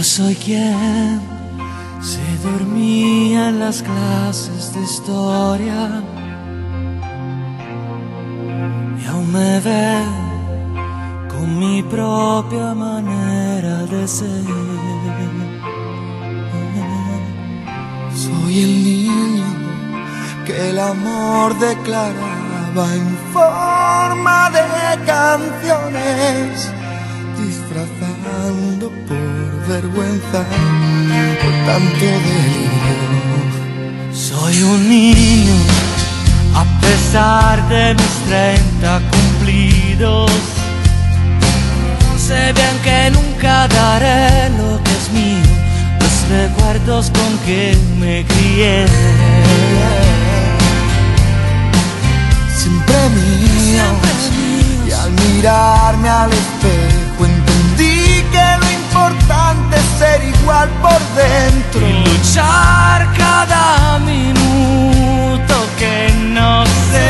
soy quien se dormía en las clases de historia y aún me veo con mi propia manera de ser. Soy el niño que el amor declaraba en forma de canciones, disfrazando por vergüenza, por tanto delirio. Soy un niño a pesar de mis 30 cumplidos. Sé bien que nunca daré lo que es mío, los recuerdos con que me crié. Siempre míos, y al mirarme al espejo entendí que lo importante es ser igual por dentro y luchar cada minuto que no se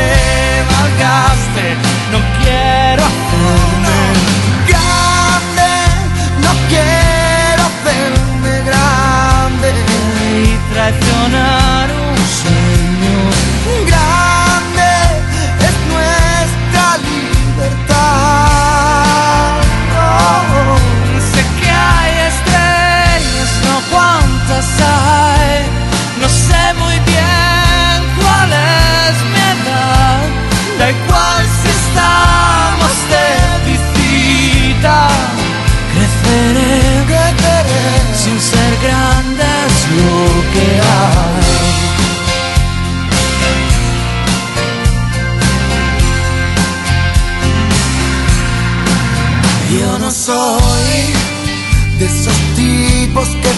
malgaste. No quiero hacerme grande, no quiero hacerme grande y traicionar un sueño grande. Es nuestra libertad. Oh. Sé que hay estrellas, no cuántas hay. No sé muy bien cuál es mi edad. Da igual si estamos de visita. Creceré sin ser grande, es lo que hay. Yo no soy de esos tipos que